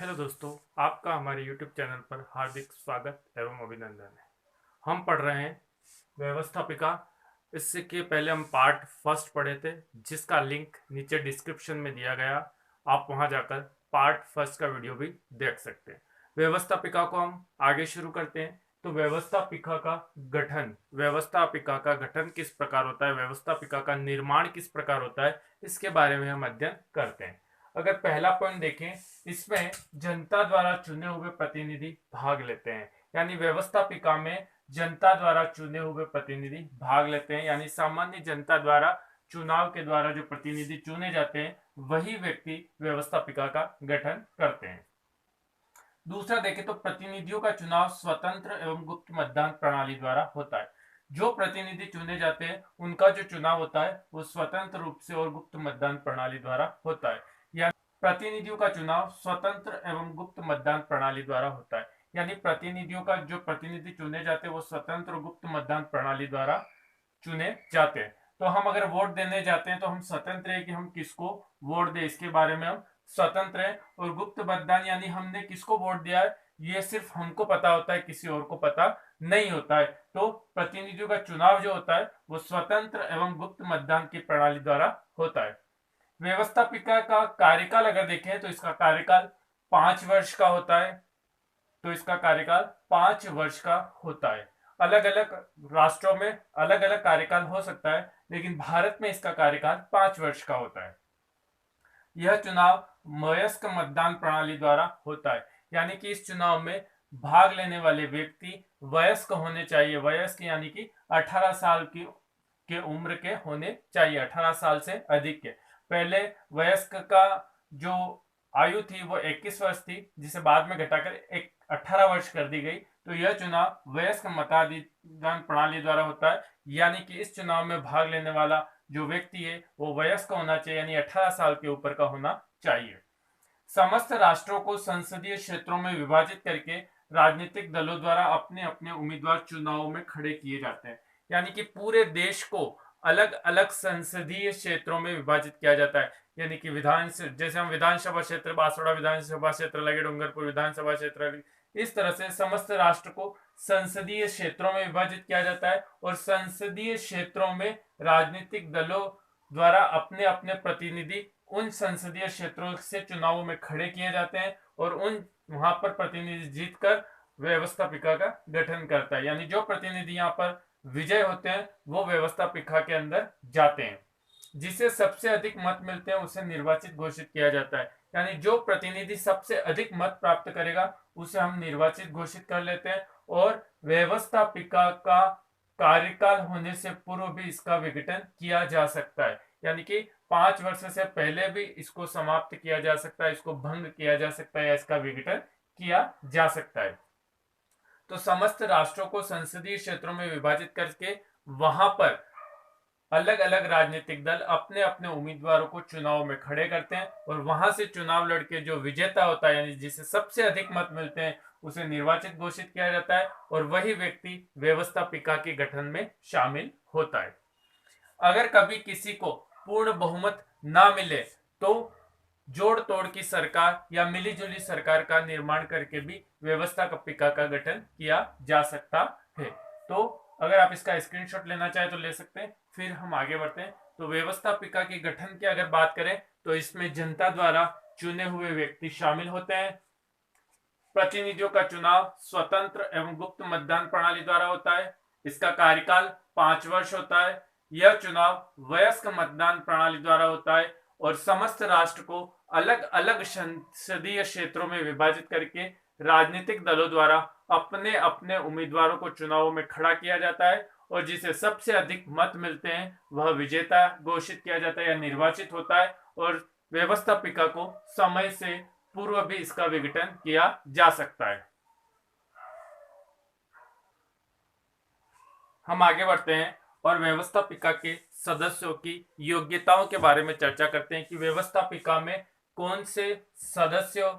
Hello दोस्तों, आपका हमारे YouTube चैनल पर हार्दिक स्वागत एवं अभिनंदन है। हम पढ़ रहे हैं व्यवस्थापिका। इससे के पहले हम पार्ट फर्स्ट पढ़े थे, जिसका लिंक नीचे डिस्क्रिप्शन में दिया गया। आप वहां जाकर पार्ट फर्स्ट का वीडियो भी देख सकते हैं। व्यवस्थापिका को हम आगे शुरू करते हैं। तो व्यवस्थापिका का गठन किस प्रकार होता है, व्यवस्थापिका का निर्माण किस प्रकार होता है, इसके बारे में हम अध्ययन करते हैं। अगर पहला पॉइंट देखें, इसमें जनता द्वारा चुने हुए प्रतिनिधि भाग लेते हैं। यानी व्यवस्थापिका में जनता द्वारा चुने हुए प्रतिनिधि भाग लेते हैं। यानी सामान्य जनता द्वारा चुनाव के द्वारा जो प्रतिनिधि चुने जाते हैं, वही व्यक्ति व्यवस्थापिका का गठन करते हैं। दूसरा देखें तो प्रतिनिधियों का चुनाव स्वतंत्र एवं गुप्त मतदान प्रणाली द्वारा होता है। जो प्रतिनिधि चुने जाते हैं, उनका जो चुनाव होता है वो स्वतंत्र रूप से और गुप्त मतदान प्रणाली द्वारा होता है। प्रतिनिधियों का चुनाव स्वतंत्र एवं गुप्त मतदान प्रणाली द्वारा होता है। यानी प्रतिनिधियों का जो प्रतिनिधि चुने जाते हैं वो स्वतंत्र और गुप्त मतदान प्रणाली द्वारा चुने जाते हैं। तो हम अगर वोट देने जाते हैं तो हम स्वतंत्र है कि हम किसको वोट दें, इसके बारे में हम स्वतंत्र है। और गुप्त मतदान यानी हमने किसको वोट दिया है ये सिर्फ हमको पता होता है, किसी और को पता नहीं होता है। तो प्रतिनिधियों का चुनाव जो होता है वो स्वतंत्र एवं गुप्त मतदान की प्रणाली द्वारा होता है। व्यवस्थापिका का कार्यकाल अगर देखें तो इसका कार्यकाल 5 वर्ष का होता है। तो इसका कार्यकाल 5 वर्ष का होता है। अलग अलग राष्ट्रों में अलग अलग कार्यकाल हो सकता है, लेकिन भारत में इसका कार्यकाल 5 वर्ष का होता है। यह चुनाव वयस्क मतदान प्रणाली द्वारा होता है। यानी कि इस चुनाव में भाग लेने वाले व्यक्ति वयस्क होने चाहिए। वयस्क यानी कि 18 साल की के उम्र के होने चाहिए, 18 साल से अधिक के। पहले वयस्क का जो आयु थी वो 21 वर्ष थी, जिसे बाद में घटाकर 18 वर्ष कर दी गई। तो यह चुनाव वयस्क मतदान प्रणाली द्वारा होता है। यानी कि इस चुनाव में भाग लेने वाला जो व्यक्ति है वो वयस्क होना चाहिए, यानी 18 साल के ऊपर का होना चाहिए। समस्त राष्ट्रों को संसदीय क्षेत्रों में विभाजित करके राजनीतिक दलों द्वारा अपने अपने उम्मीदवार चुनावों में खड़े किए जाते हैं। यानी कि पूरे देश को अलग अलग संसदीय क्षेत्रों में विभाजित किया जाता है। यानी कि जैसे हम विधानसभा क्षेत्र बांसवाड़ा विधानसभा क्षेत्र लगे, डूंगरपुर विधानसभा क्षेत्र, इस तरह से समस्त राष्ट्र को संसदीय क्षेत्रों में विभाजित किया जाता है। और संसदीय क्षेत्रों में राजनीतिक दलों द्वारा अपने अपने प्रतिनिधि उन संसदीय क्षेत्रों से चुनावों में खड़े किए जाते हैं और वहां पर प्रतिनिधि जीतकर व्यवस्थापिका का गठन करता है। यानी जो प्रतिनिधि यहाँ पर विजय होते हैं वो व्यवस्थापिका के अंदर जाते हैं। जिसे सबसे अधिक मत मिलते हैं उसे निर्वाचित घोषित किया जाता है। यानी जो प्रतिनिधि सबसे अधिक मत प्राप्त करेगा उसे हम निर्वाचित घोषित कर लेते हैं। और व्यवस्थापिका का कार्यकाल होने से पूर्व भी इसका विघटन किया जा सकता है। यानी कि 5 वर्ष से पहले भी इसको समाप्त किया जा सकता है, इसको भंग किया जा सकता है या इसका विघटन किया जा सकता है। तो समस्त राष्ट्रों को संसदीय क्षेत्रों में विभाजित करके वहां पर अलग अलग राजनीतिक दल अपने अपने उम्मीदवारों को चुनाव में खड़े करते हैं और वहां से चुनाव लड़के जो विजेता होता है, यानी जिसे सबसे अधिक मत मिलते हैं, उसे निर्वाचित घोषित किया जाता है और वही व्यक्ति व्यवस्थापिका के गठन में शामिल होता है। अगर कभी किसी को पूर्ण बहुमत ना मिले तो जोड़ तोड़ की सरकार या मिलीजुली सरकार का निर्माण करके भी व्यवस्थापिका का गठन किया जा सकता है। तो अगर आप इसका स्क्रीनशॉट लेना चाहे तो ले सकते हैं। फिर हम आगे बढ़ते हैं। तो व्यवस्थापिका के गठन की अगर बात करें तो इसमें जनता द्वारा चुने हुए व्यक्ति शामिल होते हैं। प्रतिनिधियों का चुनाव स्वतंत्र एवं गुप्त मतदान प्रणाली द्वारा होता है। इसका कार्यकाल 5 वर्ष होता है। यह चुनाव वयस्क मतदान प्रणाली द्वारा होता है और समस्त राष्ट्र को अलग अलग संसदीय क्षेत्रों में विभाजित करके राजनीतिक दलों द्वारा अपने अपने उम्मीदवारों को चुनावों में खड़ा किया जाता है और जिसे सबसे अधिक मत मिलते हैं वह विजेता घोषित किया जाता है या निर्वाचित होता है। और व्यवस्थापिका को समय से पूर्व भी इसका विघटन किया जा सकता है। हम आगे बढ़ते हैं और व्यवस्थापिका के सदस्यों की योग्यताओं के बारे में चर्चा करते हैं कि व्यवस्थापिका में कौन से सदस्यों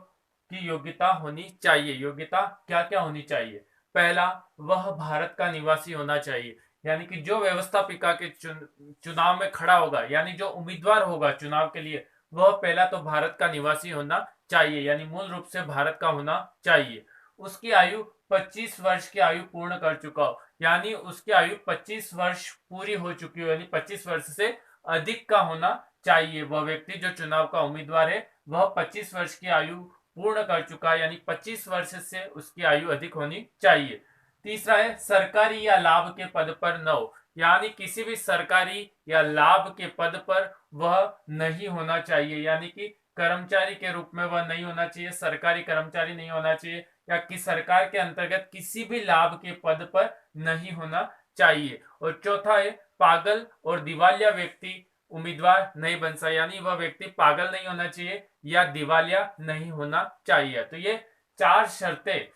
की योग्यता होनी चाहिए। योग्यता क्या क्या होनी चाहिए। पहला, वह भारत का निवासी होना चाहिए। यानी कि जो व्यवस्थापिका के चुनाव में खड़ा होगा, यानी जो उम्मीदवार होगा चुनाव के लिए, वह पहला तो भारत का निवासी होना चाहिए, यानी मूल रूप से भारत का होना चाहिए। उसकी आयु 25 वर्ष की आयु पूर्ण कर चुका हो, यानी उसकी आयु 25 वर्ष पूरी हो चुकी हो, यानी 25 वर्ष से अधिक का होना चाहिए। वह व्यक्ति जो चुनाव का उम्मीदवार है वह 25 वर्ष की आयु पूर्ण कर चुका है, यानी 25 वर्ष से उसकी आयु अधिक होनी चाहिए। तीसरा है सरकारी या लाभ के पद पर न हो, यानी किसी भी सरकारी या लाभ के पद पर वह नहीं होना चाहिए, यानी कि कर्मचारी के रूप में वह नहीं होना चाहिए, सरकारी कर्मचारी नहीं होना चाहिए, या कि सरकार के अंतर्गत किसी भी लाभ के पद पर नहीं होना चाहिए। और चौथा है पागल और दिवालिया व्यक्ति उम्मीदवार नहीं बन सकता, यानी वह व्यक्ति पागल नहीं होना चाहिए या दिवालिया नहीं होना चाहिए। तो ये 4 शर्तें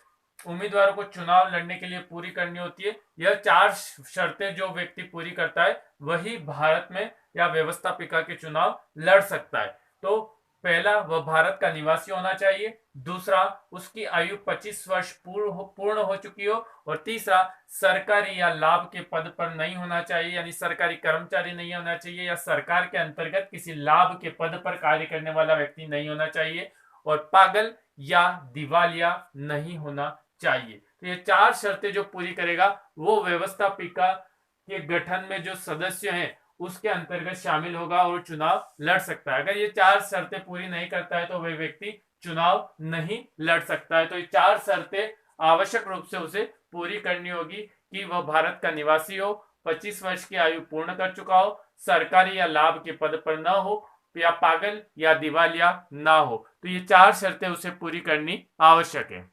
उम्मीदवारों को चुनाव लड़ने के लिए पूरी करनी होती है। यह 4 शर्तें जो व्यक्ति पूरी करता है वही भारत में या व्यवस्थापिका के चुनाव लड़ सकता है। तो पहला, वह भारत का निवासी होना चाहिए। दूसरा, उसकी आयु 25 वर्ष पूर्ण हो चुकी हो। और तीसरा, सरकारी या लाभ के पद पर नहीं होना चाहिए, यानी सरकारी कर्मचारी नहीं होना चाहिए या सरकार के अंतर्गत किसी लाभ के पद पर कार्य करने वाला व्यक्ति नहीं होना चाहिए। और पागल या दिवालिया नहीं होना चाहिए। तो ये 4 शर्तें जो पूरी करेगा वो व्यवस्थापिका के गठन में जो सदस्य हैं उसके अंतर्गत शामिल होगा और चुनाव लड़ सकता है। अगर ये 4 शर्तें पूरी नहीं करता है तो वह व्यक्ति चुनाव नहीं लड़ सकता है। तो ये 4 शर्तें आवश्यक रूप से उसे पूरी करनी होगी कि वह भारत का निवासी हो, 25 वर्ष की आयु पूर्ण कर चुका हो, सरकारी या लाभ के पद पर न हो, या पागल या दिवालिया ना हो। तो ये 4 शर्तें उसे पूरी करनी आवश्यक है।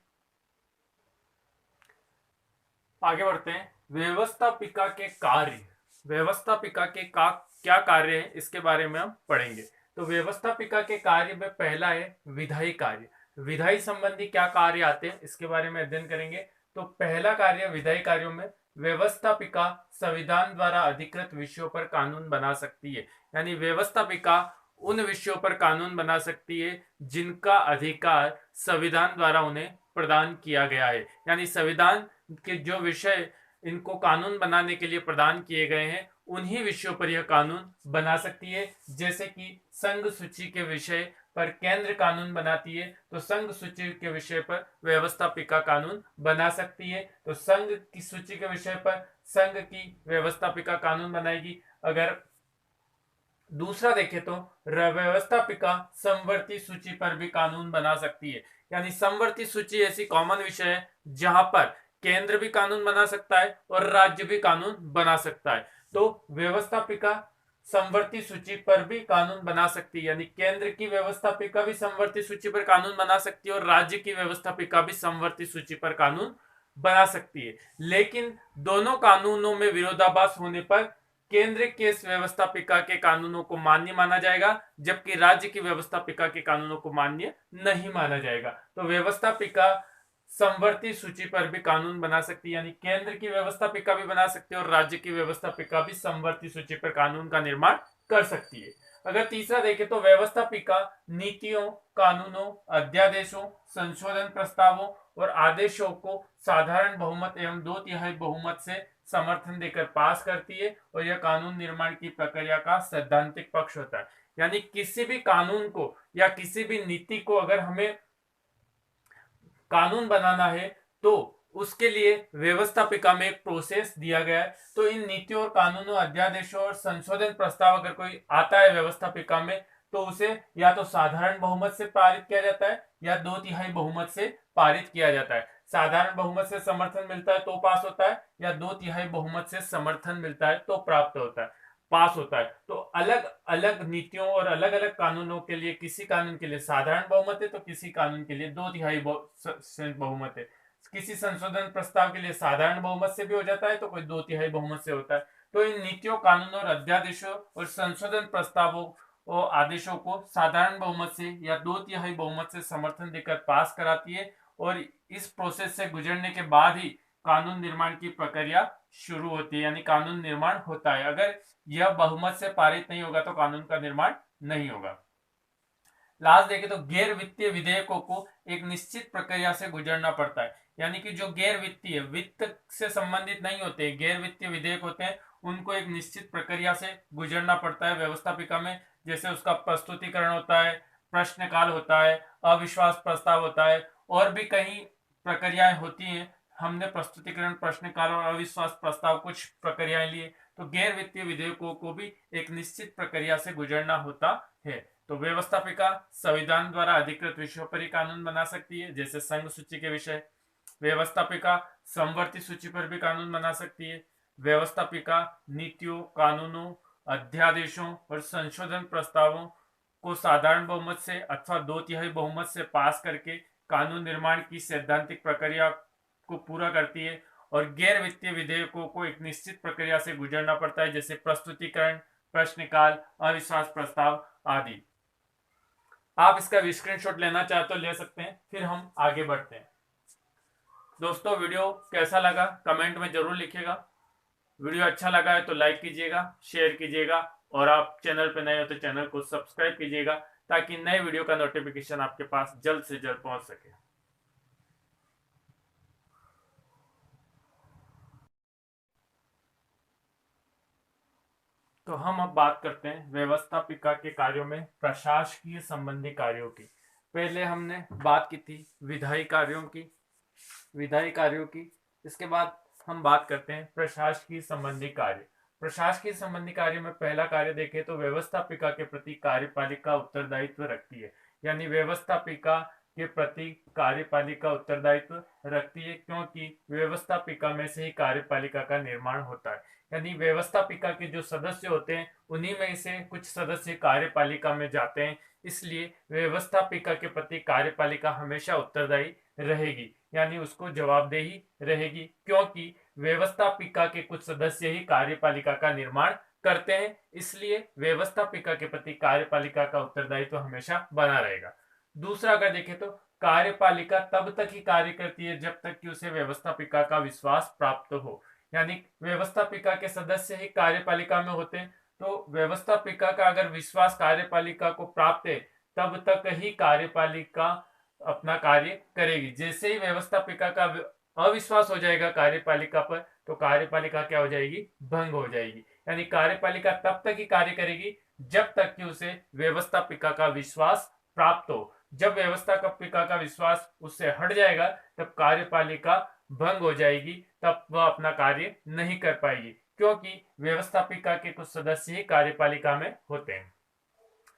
आगे बढ़ते हैं। व्यवस्थापिका के कार्य, व्यवस्थापिका के क्या कार्य है इसके बारे में हम पढ़ेंगे। तो व्यवस्थापिका के कार्य में पहला है विधायी कार्य। विधायी संबंधी क्या कार्य आते हैं इसके बारे में अध्ययन करेंगे। तो पहला कार्य विधायी कार्यों में व्यवस्थापिका संविधान द्वारा अधिकृत विषयों पर कानून बना सकती है, यानी व्यवस्थापिका उन विषयों पर कानून बना सकती है जिनका अधिकार संविधान द्वारा उन्हें प्रदान किया गया है, यानी संविधान के जो विषय इनको कानून बनाने के लिए प्रदान किए गए हैं उन्हीं विषयों पर यह कानून बना सकती है। जैसे कि संघ सूची के विषय पर केंद्र कानून बनाती है तो संघ सूची के विषय पर व्यवस्थापिका कानून बना सकती है। तो संघ की सूची के विषय पर संघ की व्यवस्थापिका कानून बनाएगी। अगर दूसरा देखें तो व्यवस्थापिका समवर्ती सूची पर भी कानून बना सकती है, यानी समवर्ती सूची ऐसी कॉमन विषय है जहां पर केंद्र भी कानून बना सकता है और राज्य भी कानून बना सकता है। तो व्यवस्थापिका समवर्ती सूची पर भी कानून बना सकती है, यानी केंद्र की व्यवस्थापिका भी समवर्ती सूची पर कानून बना सकती है और राज्य की व्यवस्थापिका भी समवर्ती सूची पर कानून बना सकती है। लेकिन दोनों कानूनों में विरोधाभास होने पर केंद्र के व्यवस्थापिका के कानूनों को मान्य माना जाएगा जबकि राज्य की व्यवस्थापिका के कानूनों को मान्य नहीं माना जाएगा। तो व्यवस्थापिका समवर्ती सूची पर भी कानून बना सकती है, यानी केंद्र की व्यवस्थापिका भी बना सकती है और राज्य की व्यवस्थापिका भी समवर्ती सूची पर कानून का निर्माण कर सकती है। अगर तीसरा देखें तो व्यवस्थापिका नीतियों, कानूनों, अध्यादेशों, संशोधन प्रस्तावों और आदेशों को साधारण बहुमत एवं 2/3 बहुमत से समर्थन देकर पास करती है और यह कानून निर्माण की प्रक्रिया का सैद्धांतिक पक्ष होता है। यानी किसी भी कानून को या किसी भी नीति को अगर हमें कानून बनाना है तो उसके लिए व्यवस्थापिका में एक प्रोसेस दिया गया है। तो इन नीतियों और कानूनों, अध्यादेशों और संशोधन प्रस्ताव अगर कोई आता है व्यवस्थापिका में तो उसे या तो साधारण बहुमत से पारित किया जाता है या 2/3 बहुमत से पारित किया जाता है। साधारण बहुमत से समर्थन मिलता है तो पास होता है या 2/3 बहुमत से समर्थन मिलता है तो प्राप्त होता है, पास होता है। तो अलग अलग नीतियों और अलग अलग कानूनों के लिए किसी कानून के लिए साधारण बहुमत है तो किसी कानून के लिए 2/3 बहुमत है। किसी संशोधन प्रस्ताव के लिए साधारण बहुमत से भी हो जाता है तो कोई 2/3 बहुमत से होता है। तो इन नीतियों, कानूनों और अध्यादेशों और संशोधन प्रस्तावों और आदेशों को साधारण बहुमत से या 2/3 बहुमत से समर्थन देकर पास कराती है और इस प्रोसेस से गुजरने के बाद ही कानून निर्माण की प्रक्रिया शुरू होती है, यानी कानून निर्माण होता है। अगर यह बहुमत से पारित नहीं होगा तो कानून का निर्माण नहीं होगा। लास्ट देखें तो गैर वित्तीय विधेयकों को एक निश्चित प्रक्रिया से गुजरना पड़ता है, यानी कि जो गैर वित्तीय, वित्त से संबंधित नहीं होते, गैर वित्तीय विधेयक होते हैं उनको एक निश्चित प्रक्रिया से गुजरना पड़ता है व्यवस्थापिका में। जैसे उसका प्रस्तुतिकरण होता है, प्रश्नकाल होता है, अविश्वास प्रस्ताव होता है, और भी कई प्रक्रियाएं होती हैं। हमने प्रस्तुतिकरण, प्रश्नकाल और अविश्वास प्रस्ताव कुछ प्रक्रियाएं लिए, तो गैर वित्तीय विधेयकों को भी एक निश्चित प्रक्रिया से गुजरना होता है। तो व्यवस्थापिका संविधान द्वारा अधिकृत विषयों पर ही कानून बना सकती है, जैसे संघ सूची के विषय। व्यवस्थापिका समवर्ती सूची पर भी कानून बना सकती है। व्यवस्थापिका नीतियों, कानूनों, अध्यादेशों और संशोधन प्रस्तावों को साधारण बहुमत से अथवा 2/3 बहुमत से पास करके कानून निर्माण की सैद्धांतिक प्रक्रिया को पूरा करती है। और गैर वित्तीय विधेयकों को एक निश्चित प्रक्रिया से गुजरना पड़ता है, जैसे प्रस्तुतिकरण, प्रश्नकाल, अविश्वास प्रस्ताव आदि। आप इसका भी स्क्रीनशॉट लेना चाहे तो ले सकते हैं। फिर हम आगे बढ़ते हैं। दोस्तों, वीडियो कैसा लगा कमेंट में जरूर लिखिएगा। वीडियो अच्छा लगा है तो लाइक कीजिएगा, शेयर कीजिएगा, और आप चैनल पर नए हो तो चैनल को सब्सक्राइब कीजिएगा, ताकि नए वीडियो का नोटिफिकेशन आपके पास जल्द से जल्द पहुंच सके। तो हम अब बात करते हैं व्यवस्थापिका के कार्यों में प्रशासकीय संबंधी कार्यों की। पहले हमने बात की थी विधायी कार्यों की। इसके बाद हम बात करते हैं प्रशासकीय संबंधी कार्य। प्रशासकीय संबंधी कार्य में पहला कार्य देखें तो व्यवस्थापिका के प्रति कार्यपालिका उत्तरदायित्व रखती है। यानी व्यवस्थापिका के प्रति कार्यपालिका उत्तरदायित्व रखती है, क्योंकि व्यवस्थापिका में से ही कार्यपालिका का निर्माण होता है। यानी व्यवस्थापिका के जो सदस्य होते हैं उन्हीं में से कुछ सदस्य कार्यपालिका में जाते हैं, इसलिए व्यवस्थापिका के प्रति कार्यपालिका हमेशा उत्तरदायी रहेगी, यानी उसको जवाबदेही रहेगी, क्योंकि व्यवस्थापिका के कुछ सदस्य ही कार्यपालिका का निर्माण करते हैं, इसलिए व्यवस्थापिका के प्रति कार्यपालिका का उत्तरदायित्व हमेशा बना रहेगा। दूसरा अगर देखें तो कार्यपालिका तब तक ही कार्य करती है जब तक कि उसे व्यवस्थापिका का विश्वास प्राप्त हो। यानी व्यवस्थापिका के सदस्य ही कार्यपालिका में होते हैं, तो व्यवस्थापिका का अगर विश्वास कार्यपालिका को प्राप्त है तब तक ही कार्यपालिका अपना कार्य करेगी। जैसे ही व्यवस्थापिका का अविश्वास हो जाएगा कार्यपालिका पर, तो कार्यपालिका क्या हो जाएगी, भंग हो जाएगी। यानी कार्यपालिका तब तक ही कार्य करेगी जब तक कि उसे व्यवस्थापिका का विश्वास प्राप्त हो। जब व्यवस्थापिका का विश्वास उससे हट जाएगा तब कार्यपालिका भंग हो जाएगी, तब वह अपना कार्य नहीं कर पाएगी, क्योंकि व्यवस्थापिका के कुछ सदस्य ही कार्यपालिका में होते हैं।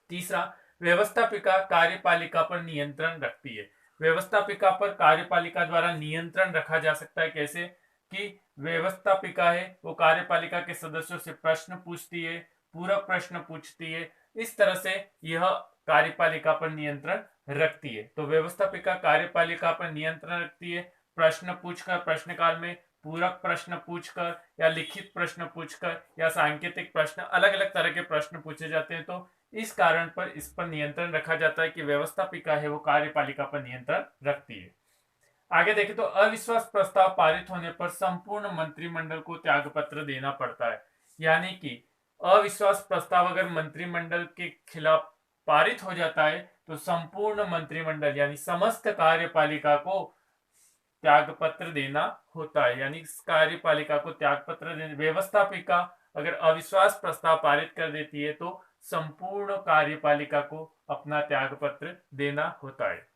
तीसरा, व्यवस्थापिका कार्यपालिका पर नियंत्रण रखती है। व्यवस्थापिका पर कार्यपालिका द्वारा नियंत्रण रखा जा सकता है। कैसे कि व्यवस्थापिका है वो कार्यपालिका के सदस्यों से प्रश्न पूछती है, पूरक प्रश्न पूछती है, इस तरह से यह कार्यपालिका पर नियंत्रण रखती है। तो व्यवस्थापिका कार्यपालिका पर नियंत्रण रखती है, प्रश्न पूछकर, प्रश्नकाल में पूरक प्रश्न पूछकर या लिखित प्रश्न पूछकर या सांकेतिक प्रश्न, अलग अलग तरह के प्रश्न पूछे जाते हैं। तो इस कारण पर इस पर नियंत्रण रखा जाता है कि व्यवस्थापिका है वो कार्यपालिका पर नियंत्रण रखती है। आगे देखें तो अविश्वास प्रस्ताव पारित होने पर संपूर्ण मंत्रिमंडल को त्यागपत्र देना पड़ता है। यानी कि अविश्वास प्रस्ताव अगर मंत्रिमंडल के खिलाफ पारित हो जाता है तो संपूर्ण मंत्रिमंडल यानी समस्त कार्यपालिका को त्यागपत्र देना होता है। यानी कार्यपालिका को त्यागपत्र देने, व्यवस्थापिका अगर अविश्वास प्रस्ताव पारित कर देती है तो संपूर्ण कार्यपालिका को अपना त्यागपत्र देना होता है।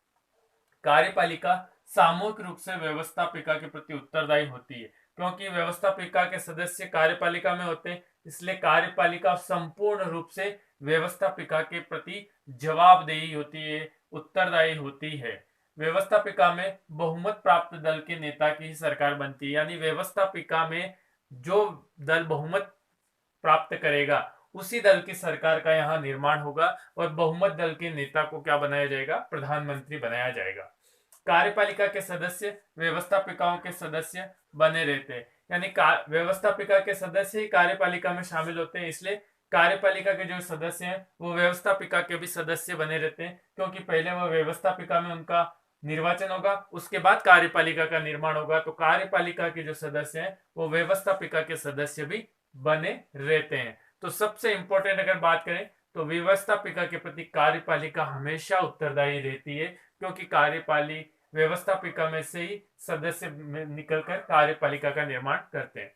कार्यपालिका सामूहिक रूप से व्यवस्थापिका के प्रति उत्तरदायी होती है, क्योंकि व्यवस्थापिका के सदस्य कार्यपालिका में होते हैं, इसलिए कार्यपालिका संपूर्ण रूप से व्यवस्थापिका के प्रति जवाबदेही होती है, उत्तरदायी होती है। व्यवस्थापिका में बहुमत प्राप्त दल के नेता की ही सरकार बनती है। यानी व्यवस्थापिका में जो दल बहुमत प्राप्त करेगा उसी दल की सरकार का यहाँ निर्माण होगा, और बहुमत दल के नेता को क्या बनाया जाएगा, प्रधानमंत्री बनाया जाएगा। कार्यपालिका के सदस्य व्यवस्थापिकाओं के सदस्य बने रहते हैं। यानी व्यवस्थापिका के सदस्य ही कार्यपालिका में शामिल होते हैं, इसलिए कार्यपालिका के जो सदस्य हैं वो व्यवस्थापिका के भी सदस्य बने रहते हैं, क्योंकि पहले वो व्यवस्थापिका में उनका निर्वाचन होगा, उसके बाद कार्यपालिका का निर्माण होगा। तो कार्यपालिका के जो सदस्य हैं वो व्यवस्थापिका के सदस्य भी बने रहते हैं। तो सबसे इंपॉर्टेंट अगर बात करें तो व्यवस्थापिका के प्रति कार्यपालिका हमेशा उत्तरदायी रहती है, क्योंकि व्यवस्थापिका में से ही सदस्य निकलकर कार्यपालिका का निर्माण करते हैं।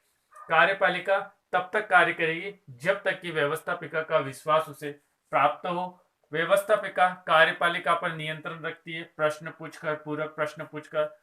कार्यपालिका तब तक कार्य करेगी जब तक कि व्यवस्थापिका का विश्वास उसे प्राप्त हो। व्यवस्थापिका कार्यपालिका पर नियंत्रण रखती है, प्रश्न पूछकर, पूरक प्रश्न पूछकर।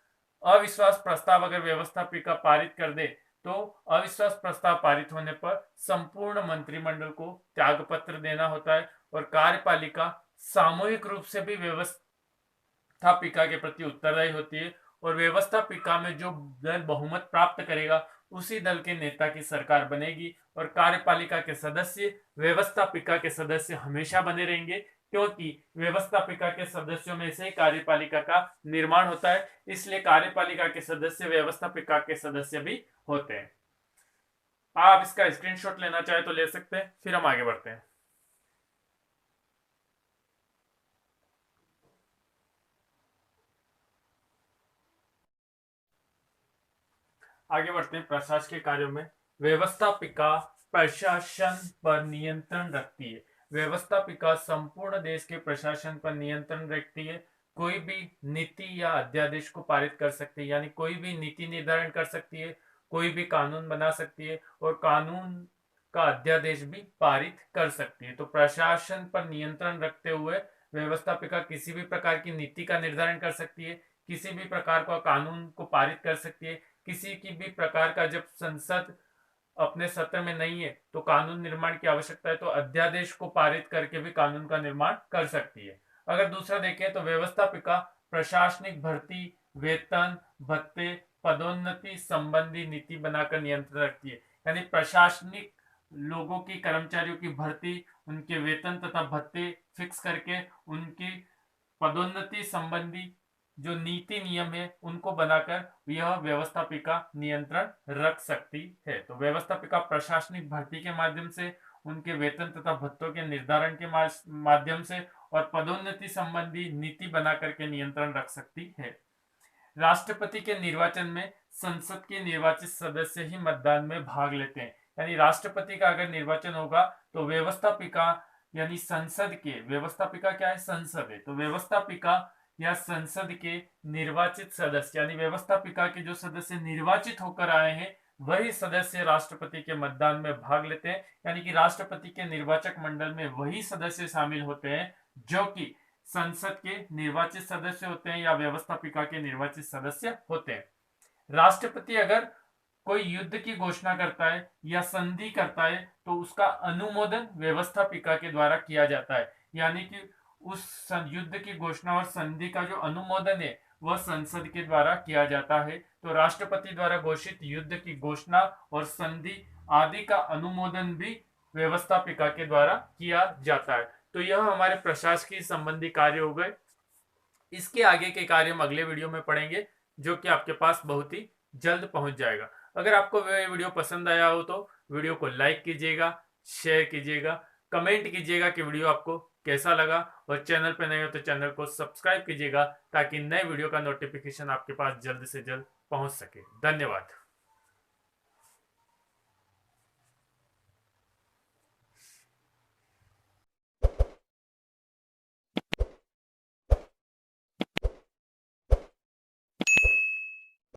अविश्वास प्रस्ताव अगर व्यवस्थापिका पारित कर दे तो अविश्वास प्रस्ताव पारित होने पर संपूर्ण मंत्रिमंडल को त्यागपत्र देना होता है और कार्यपालिका सामूहिक रूप से भी व्यवस्थापिका के प्रति उत्तरदायी होती है और व्यवस्थापिका में जो दल बहुमत प्राप्त करेगा उसी दल के नेता की सरकार बनेगी और कार्यपालिका के सदस्य व्यवस्थापिका के सदस्य हमेशा बने रहेंगे, क्योंकि व्यवस्थापिका के सदस्यों में से ही कार्यपालिका का निर्माण होता है, इसलिए कार्यपालिका के सदस्य व्यवस्थापिका के सदस्य भी होते हैं। आप इसका स्क्रीनशॉट लेना चाहे तो ले सकते हैं। फिर हम आगे बढ़ते हैं। आगे बढ़ते हैं प्रशासकीय कार्यों में। व्यवस्थापिका प्रशासन पर नियंत्रण रखती है। व्यवस्थापिका संपूर्ण देश के प्रशासन पर नियंत्रण रखती है। कोई भी नीति या अध्यादेश को पारित कर सकती है, यानी कोई भी नीति निर्धारण कर सकती है, कोई भी कानून बना सकती है और कानून का अध्यादेश भी पारित कर सकती है। तो प्रशासन पर नियंत्रण रखते हुए व्यवस्थापिका किसी भी प्रकार की नीति का निर्धारण कर सकती है, किसी भी प्रकार का कानून को पारित कर सकती है, किसी की भी प्रकार का जब संसद अपने सत्र में नहीं है तो कानून निर्माण की आवश्यकता है तो अध्यादेश को पारित करके भी कानून का निर्माण कर सकती है। अगर दूसरा देखें तो व्यवस्थापिका प्रशासनिक भर्ती, वेतन, भत्ते, पदोन्नति संबंधी नीति बनाकर नियंत्रण रखती है। यानी प्रशासनिक लोगों की, कर्मचारियों की भर्ती, उनके वेतन तथा भत्ते फिक्स करके उनकी पदोन्नति संबंधी जो नीति नियम है उनको बनाकर यह व्यवस्थापिका नियंत्रण रख सकती है। तो व्यवस्थापिका प्रशासनिक भर्ती के माध्यम से, उनके वेतन तथा भत्तों के निर्धारण के माध्यम से और पदोन्नति संबंधी नीति बना करके नियंत्रण रख सकती है। राष्ट्रपति के निर्वाचन में संसद के निर्वाचित सदस्य ही मतदान में भाग लेते हैं। यानी राष्ट्रपति का अगर निर्वाचन होगा तो व्यवस्थापिका यानी संसद के, व्यवस्थापिका क्या है, संसद है, तो व्यवस्थापिका या संसद के निर्वाचित सदस्य यानी व्यवस्थापिका के जो सदस्य निर्वाचित होकर आए हैं वही सदस्य राष्ट्रपति के मतदान में भाग लेते हैं। यानी कि राष्ट्रपति के निर्वाचक मंडल में वही सदस्य शामिल होते हैं जो कि संसद के निर्वाचित सदस्य होते हैं या व्यवस्थापिका के निर्वाचित सदस्य होते हैं। राष्ट्रपति अगर कोई युद्ध की घोषणा करता है या संधि करता है तो उसका अनुमोदन व्यवस्थापिका के द्वारा किया जाता है। यानी कि उस युद्ध की घोषणा और संधि का जो अनुमोदन है वह संसद के द्वारा किया जाता है। तो राष्ट्रपति द्वारा घोषित युद्ध की घोषणा और संधि आदि का अनुमोदन भी व्यवस्थापिका के द्वारा किया जाता है। तो यह हमारे प्रशासकीय संबंधी कार्य हो गए। इसके आगे के कार्य हम अगले वीडियो में पढ़ेंगे जो कि आपके पास बहुत ही जल्द पहुंच जाएगा। अगर आपको यह वीडियो पसंद आया हो तो वीडियो को लाइक कीजिएगा, शेयर कीजिएगा, कमेंट कीजिएगा कि वीडियो आपको कैसा लगा और चैनल पर नए हो तो चैनल को सब्सक्राइब कीजिएगा ताकि नए वीडियो का नोटिफिकेशन आपके पास जल्द से जल्द पहुंच सके। धन्यवाद।